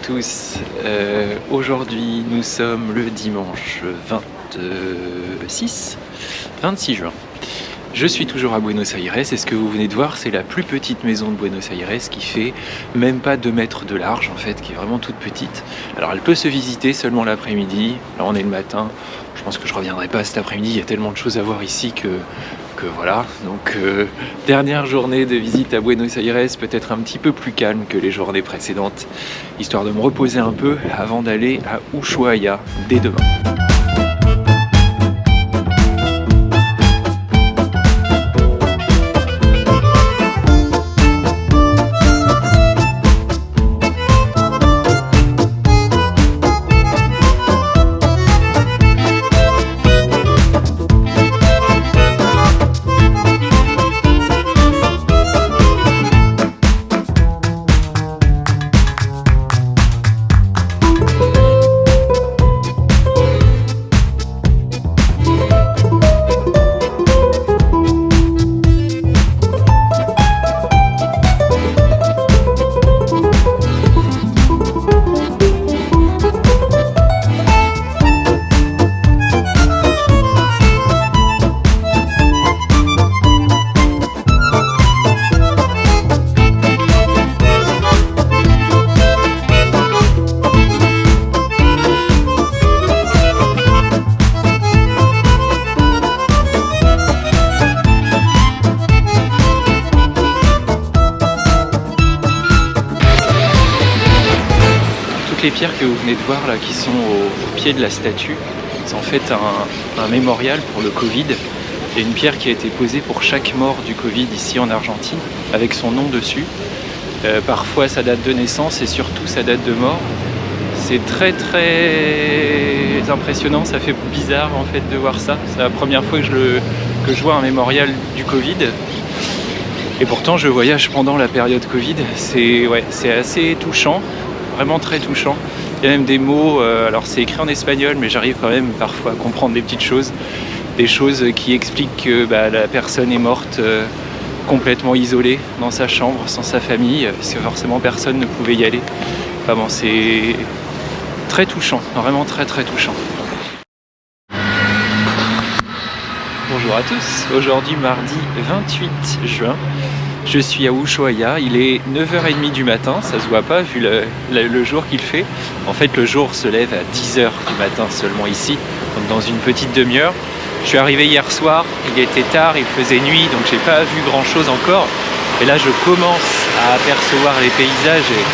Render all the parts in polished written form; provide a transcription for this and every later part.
tous. Aujourd'hui, nous sommes le dimanche 26 juin. Je suis toujours à Buenos Aires et ce que vous venez de voir, c'est la plus petite maison de Buenos Aires qui fait même pas 2 mètres de large en fait, qui est vraiment toute petite. Alors elle peut se visiter seulement l'après-midi. Là on est le matin. Je pense que je reviendrai pas cet après-midi. Il y a tellement de choses à voir ici que voilà. Donc dernière journée de visite à Buenos Aires, peut-être un petit peu plus calme que les journées précédentes, histoire de me reposer un peu avant d'aller à Ushuaia dès demain. Les pierres que vous venez de voir là qui sont au pied de la statue, c'est en fait un mémorial pour le Covid. Il y a une pierre qui a été posée pour chaque mort du Covid ici en Argentine avec son nom dessus. Parfois sa date de naissance et surtout sa date de mort. C'est très impressionnant, ça fait bizarre en fait de voir ça. C'est la première fois que je vois un mémorial du Covid. Et pourtant je voyage pendant la période Covid. C'est assez touchant. Vraiment très touchant. Il y a même des mots, alors c'est écrit en espagnol, mais j'arrive quand même parfois à comprendre des petites choses. Des choses qui expliquent que la personne est morte complètement isolée dans sa chambre, sans sa famille, parce que forcément personne ne pouvait y aller. Enfin bon, c'est très touchant, vraiment très touchant. Bonjour à tous, aujourd'hui mardi 28 juin. Je suis à Ushuaia, il est 9h30 du matin, ça se voit pas vu le jour qu'il fait. En fait le jour se lève à 10h du matin seulement ici, donc dans une petite demi-heure. Je suis arrivé hier soir, il était tard, il faisait nuit, donc j'ai pas vu grand chose encore. Et là je commence à apercevoir les paysages et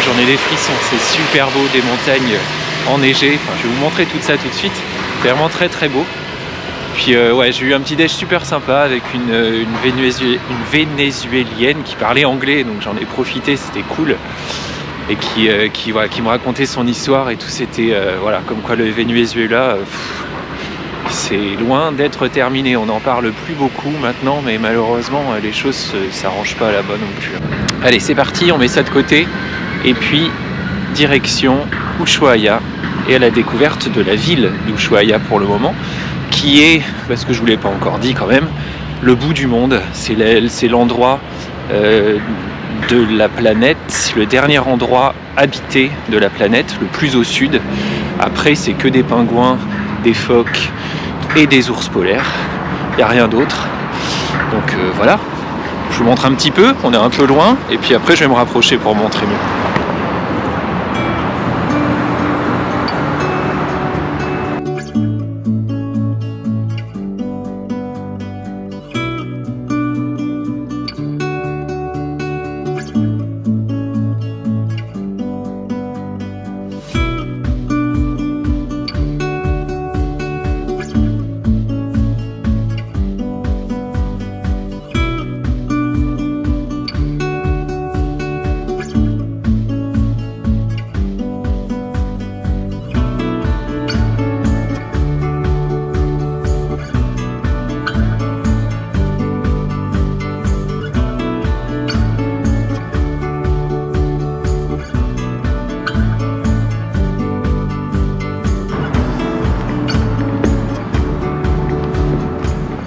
j'en ai des frissons, c'est super beau, des montagnes enneigées. Enfin, je vais vous montrer tout ça tout de suite, c'est vraiment très beau. Puis j'ai eu un petit déj super sympa avec une Vénézuélienne qui parlait anglais, donc j'en ai profité, c'était cool. Et qui me racontait son histoire et tout, c'était comme quoi le Venezuela, c'est loin d'être terminé. On n'en parle plus beaucoup maintenant, mais malheureusement les choses ne s'arrangent pas là-bas non plus. Allez, c'est parti, on met ça de côté. Et puis, direction Ushuaia et à la découverte de la ville d'Ushuaia pour le moment, qui est, parce que je ne vous l'ai pas encore dit quand même, le bout du monde. C'est l'endroit de la planète, le dernier endroit habité de la planète, le plus au sud. Après, c'est que des pingouins, des phoques et des ours polaires. Il n'y a rien d'autre. Donc voilà, je vous montre un petit peu, on est un peu loin, et puis après je vais me rapprocher pour montrer mieux.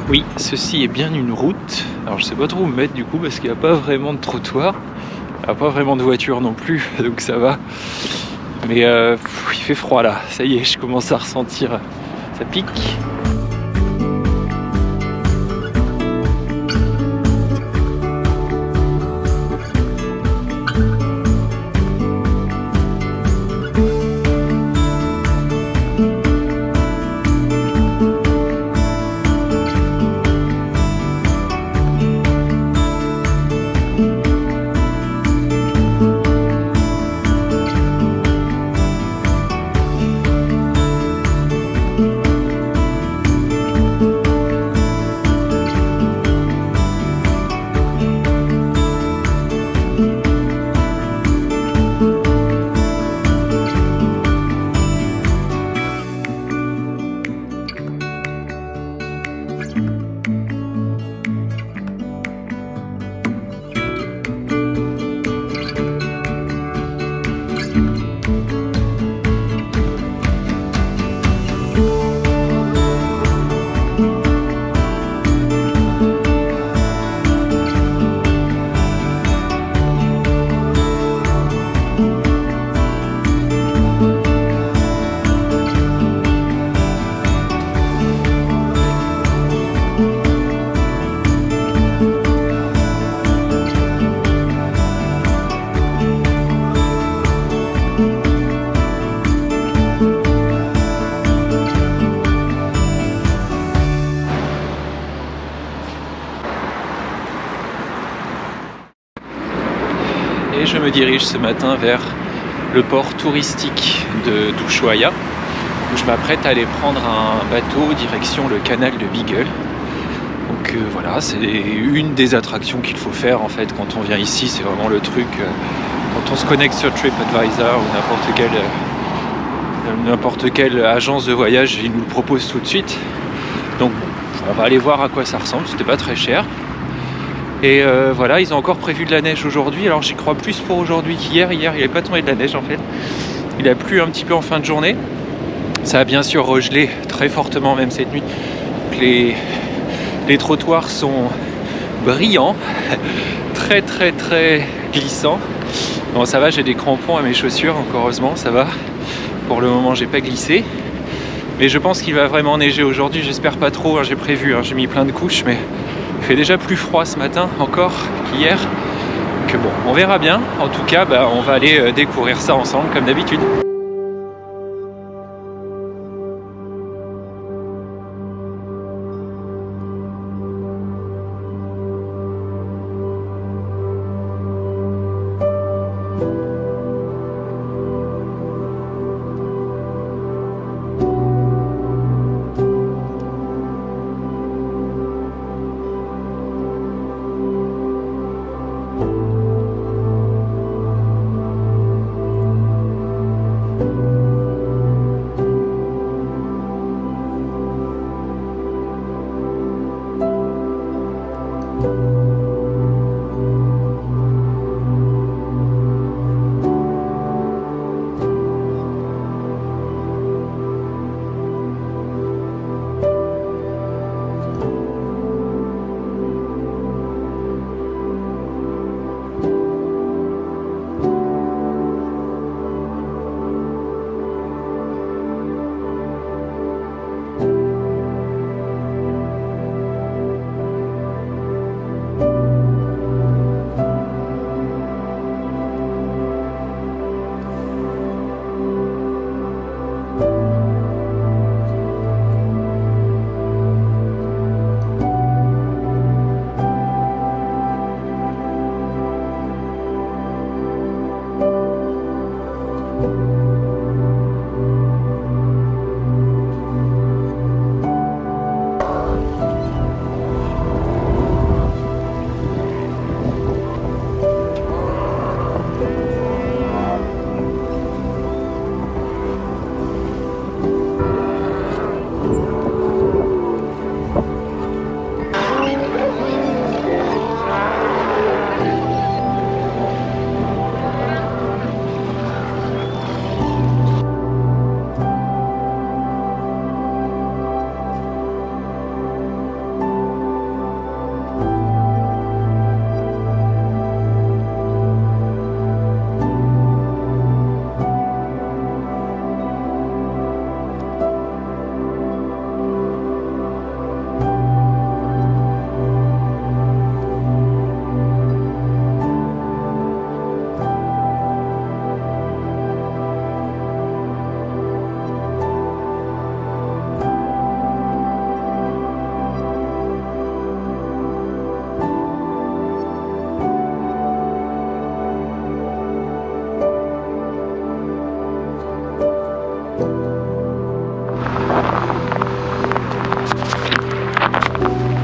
Oui, ceci est bien une route. Alors je sais pas trop où me mettre du coup parce qu'il n'y a pas vraiment de trottoir. a pas vraiment de voiture non plus, donc ça va. Mais il fait froid là, ça y est, je commence à ressentir, ça pique. Et je me dirige ce matin vers le port touristique d'Ushuaia, où je m'apprête à aller prendre un bateau direction le canal de Beagle. Donc voilà, c'est une des attractions qu'il faut faire en fait quand on vient ici, c'est vraiment le truc, quand on se connecte sur TripAdvisor ou n'importe quelle agence de voyage, ils nous le proposent tout de suite. Donc on va aller voir à quoi ça ressemble, c'était pas très cher. Et voilà, ils ont encore prévu de la neige aujourd'hui, alors j'y crois plus pour aujourd'hui qu'hier. Hier il n'avait pas tombé de la neige en fait, il a plu un petit peu en fin de journée. Ça a bien sûr regelé très fortement même cette nuit. Donc les trottoirs sont brillants, très très très glissants. Bon ça va, j'ai des crampons à mes chaussures, encore heureusement ça va. Pour le moment j'ai pas glissé. Mais je pense qu'il va vraiment neiger aujourd'hui, j'espère pas trop, hein, j'ai prévu, j'ai mis plein de couches, mais il fait déjà plus froid ce matin encore qu'hier. Donc bon, on verra bien. En tout cas, on va aller découvrir ça ensemble comme d'habitude.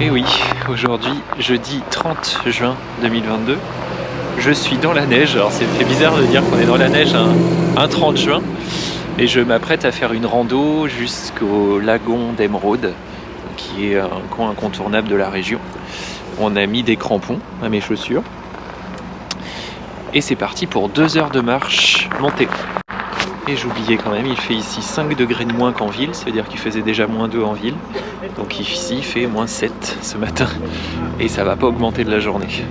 Et oui, aujourd'hui, jeudi 30 juin 2022, je suis dans la neige. Alors c'est bizarre de dire qu'on est dans la neige un 30 juin. Et je m'apprête à faire une rando jusqu'au lagon d'Emeraude, qui est un coin incontournable de la région. On a mis des crampons à mes chaussures. Et c'est parti pour 2 heures de marche montée. Et j'oubliais quand même, il fait ici 5 degrés de moins qu'en ville, ça veut dire qu'il faisait déjà moins 2 en ville. Donc ici il fait moins 7 ce matin. Et ça va pas augmenter de la journée.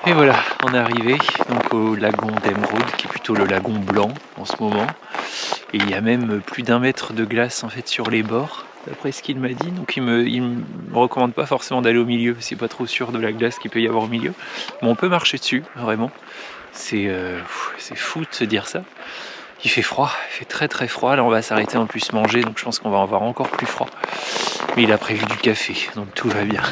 Et voilà, on est arrivé donc au lagon d'Emeraude, qui est plutôt le lagon blanc en ce moment. Et il y a même plus d'1 mètre de glace en fait sur les bords, d'après ce qu'il m'a dit. Donc il me recommande pas forcément d'aller au milieu, c'est pas trop sûr de la glace qu'il peut y avoir au milieu. Mais on peut marcher dessus, vraiment. C'est fou de se dire ça. Il fait froid, il fait très très froid. Là on va s'arrêter en plus manger, donc je pense qu'on va avoir encore plus froid. Mais il a prévu du café, donc tout va bien.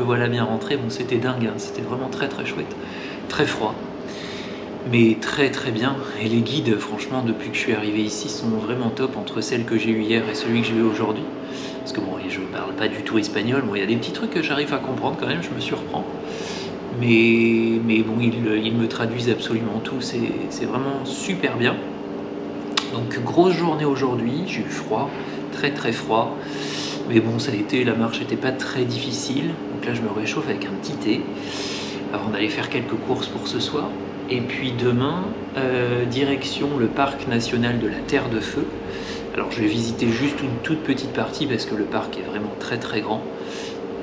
Voilà bien rentré, bon c'était dingue, hein. C'était vraiment très très chouette, très froid, mais très très bien. Et les guides, franchement, depuis que je suis arrivé ici, sont vraiment top entre celle que j'ai eue hier et celui que j'ai eu aujourd'hui. Parce que bon, je parle pas du tout espagnol, bon il y a des petits trucs que j'arrive à comprendre quand même, je me surprends. Mais bon, ils me traduisent absolument tout, c'est vraiment super bien. Donc grosse journée aujourd'hui, j'ai eu froid, très très froid. Mais bon, ça a été, la marche n'était pas très difficile. Donc là, je me réchauffe avec un petit thé avant d'aller faire quelques courses pour ce soir. Et puis demain, direction le parc national de la Terre de Feu. Alors je vais visiter juste une toute petite partie parce que le parc est vraiment très très grand.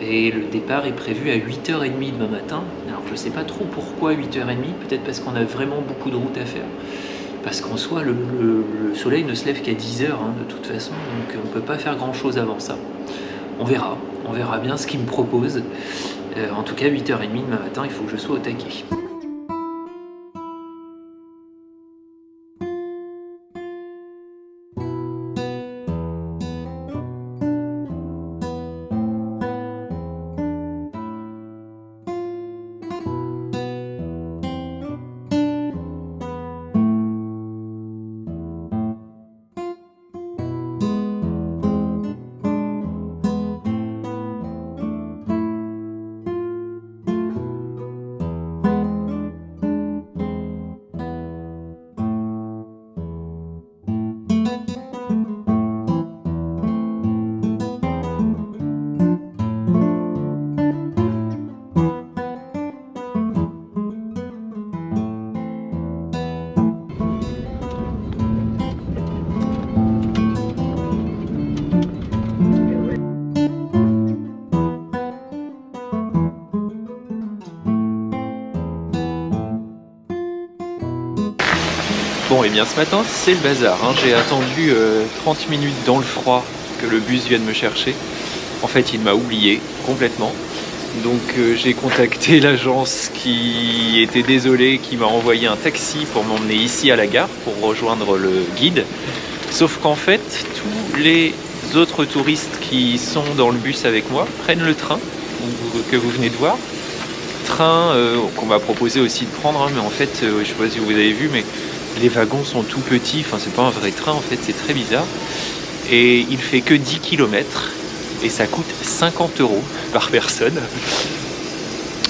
Et le départ est prévu à 8h30 demain matin. Alors je ne sais pas trop pourquoi 8h30, peut-être parce qu'on a vraiment beaucoup de route à faire. Parce qu'en soi, le soleil ne se lève qu'à 10h hein, de toute façon, donc on ne peut pas faire grand chose avant ça. On verra bien ce qu'il me propose. En tout cas, 8h30 demain matin, il faut que je sois au taquet. Bon, et bien ce matin, c'est le bazar, hein. J'ai attendu 30 minutes dans le froid que le bus vienne me chercher. En fait, il m'a oublié complètement. Donc j'ai contacté l'agence qui était désolée, qui m'a envoyé un taxi pour m'emmener ici à la gare pour rejoindre le guide. Sauf qu'en fait, tous les autres touristes qui sont dans le bus avec moi prennent le train que vous venez de voir. Train qu'on m'a proposé aussi de prendre, hein, mais en fait, je ne sais pas si vous avez vu, mais les wagons sont tout petits, enfin c'est pas un vrai train en fait, c'est très bizarre. Et il fait que 10 km et ça coûte 50 € par personne.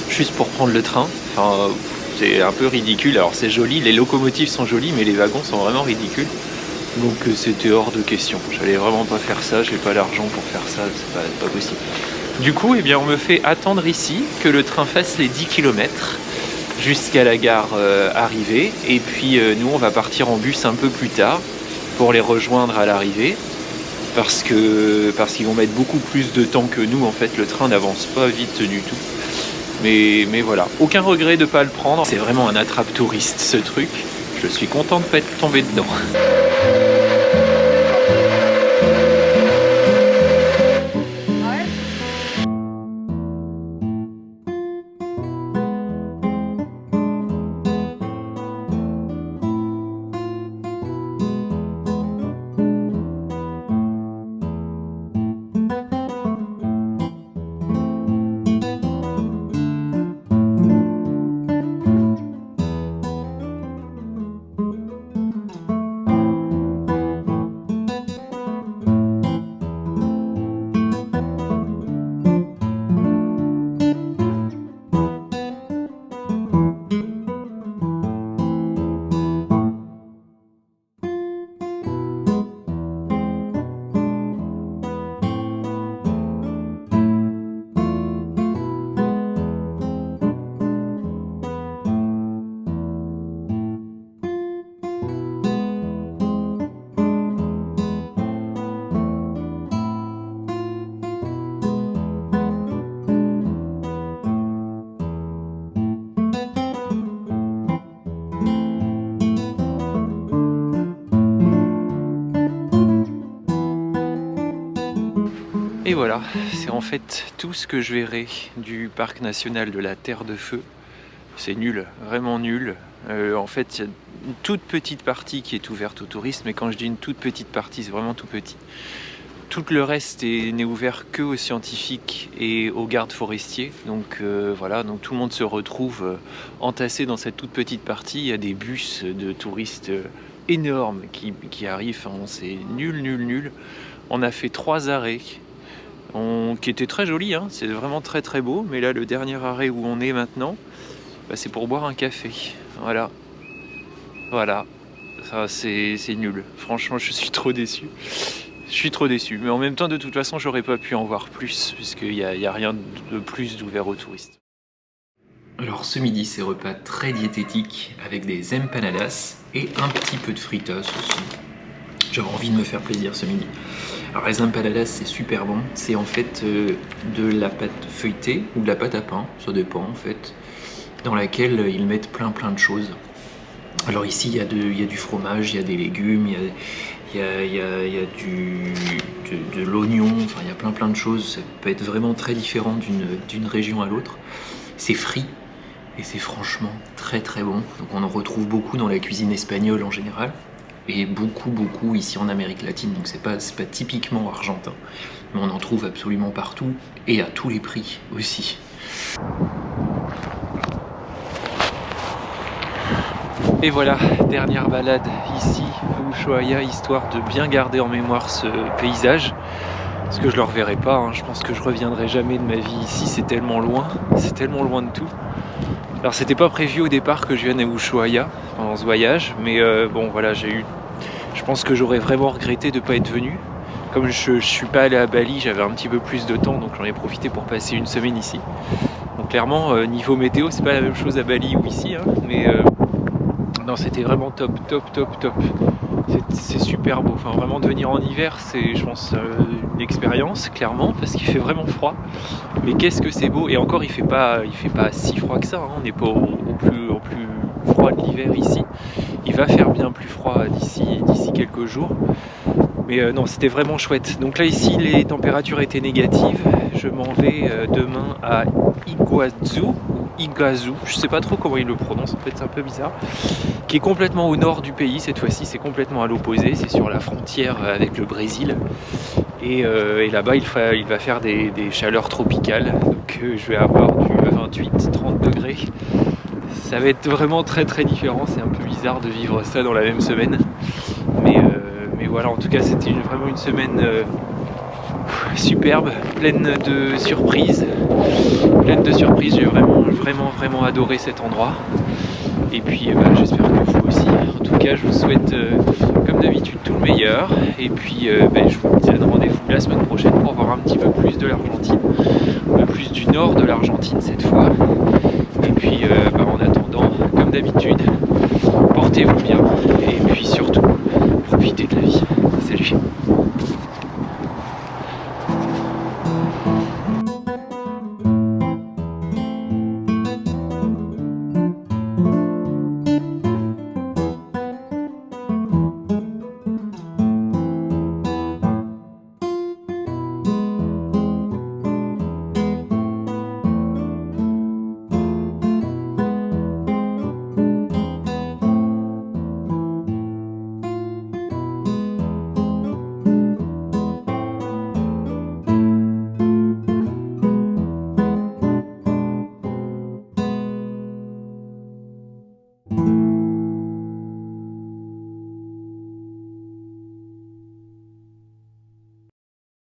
Juste pour prendre le train. Enfin, c'est un peu ridicule. Alors c'est joli, les locomotives sont jolies, mais les wagons sont vraiment ridicules. Donc c'était hors de question. J'allais vraiment pas faire ça, j'ai pas l'argent pour faire ça, c'est pas possible. Du coup, eh bien, on me fait attendre ici que le train fasse les 10 km. Jusqu'à la gare arrivée, et puis nous on va partir en bus un peu plus tard pour les rejoindre à l'arrivée parce qu'ils vont mettre beaucoup plus de temps que nous. En fait, le train n'avance pas vite du tout, mais voilà, aucun regret de ne pas le prendre. C'est vraiment un attrape-touriste ce truc, je suis content de ne pas être tombé dedans. Et voilà, c'est en fait tout ce que je verrai du parc national de la Terre de Feu. C'est nul, vraiment nul. En fait, il y a une toute petite partie qui est ouverte au tourisme, mais quand je dis une toute petite partie, c'est vraiment tout petit. Tout le reste n'est ouvert que aux scientifiques et aux gardes forestiers. Donc voilà, donc tout le monde se retrouve entassé dans cette toute petite partie. Il y a des bus de touristes énormes qui arrivent. Enfin, c'est nul, nul, nul. On a fait 3 arrêts. Qui était très joli, hein. C'est vraiment très très beau, mais là le dernier arrêt où on est maintenant, bah, c'est pour boire un café, voilà, ça c'est nul, franchement je suis trop déçu, mais en même temps de toute façon j'aurais pas pu en voir plus, puisqu'il y a rien de plus d'ouvert aux touristes. Alors ce midi c'est repas très diététique avec des empanadas et un petit peu de fritas aussi. J'avais envie de me faire plaisir ce midi. Alors les empanadas c'est super bon, c'est en fait de la pâte feuilletée ou de la pâte à pain, ça dépend en fait, dans laquelle ils mettent plein de choses. Alors ici il y a du fromage, il y a des légumes, il il y a de l'oignon, enfin il y a plein de choses. Ça peut être vraiment très différent d'une région à l'autre. C'est frit et c'est franchement très très bon. Donc on en retrouve beaucoup dans la cuisine espagnole en général et beaucoup ici en Amérique latine. Donc c'est pas typiquement argentin, mais on en trouve absolument partout et à tous les prix aussi. Et voilà, dernière balade ici à Ushuaia, histoire de bien garder en mémoire ce paysage. Parce que je le reverrai pas, hein. Je pense que je reviendrai jamais de ma vie ici, c'est tellement loin de tout. Alors c'était pas prévu au départ que je vienne à Ushuaia pendant ce voyage, mais bon voilà, je pense que j'aurais vraiment regretté de ne pas être venu. Comme je suis pas allé à Bali, j'avais un petit peu plus de temps, donc j'en ai profité pour passer une semaine ici. Donc clairement, niveau météo, c'est pas la même chose à Bali ou ici, hein, mais non, c'était vraiment top. C'est super beau. Enfin, vraiment de venir en hiver, c'est, je pense, une expérience, clairement, parce qu'il fait vraiment froid. Mais qu'est-ce que c'est beau! Et encore, il fait pas si froid que ça. Hein. On n'est pas au plus froid de l'hiver ici. Il va faire bien plus froid d'ici quelques jours. Mais non, c'était vraiment chouette. Donc là, ici, les températures étaient négatives. Je m'en vais demain à Iguazu, je sais pas trop comment il le prononce, en fait c'est un peu bizarre, qui est complètement au nord du pays cette fois-ci, c'est complètement à l'opposé, c'est sur la frontière avec le Brésil. Et là-bas il va faire des chaleurs tropicales, donc je vais avoir du 28-30 degrés. Ça va être vraiment très différent, c'est un peu bizarre de vivre ça dans la même semaine. Mais voilà, en tout cas c'était vraiment une semaine superbe, pleine de surprises. J'ai vraiment adoré cet endroit. Et puis j'espère que vous aussi. En tout cas, je vous souhaite comme d'habitude tout le meilleur. Et puis je vous donne rendez-vous la semaine prochaine pour voir un petit peu plus de l'Argentine, un peu plus du nord de l'Argentine cette fois. Et puis en attendant, comme d'habitude, portez-vous bien et puis surtout profitez de la vie. Salut.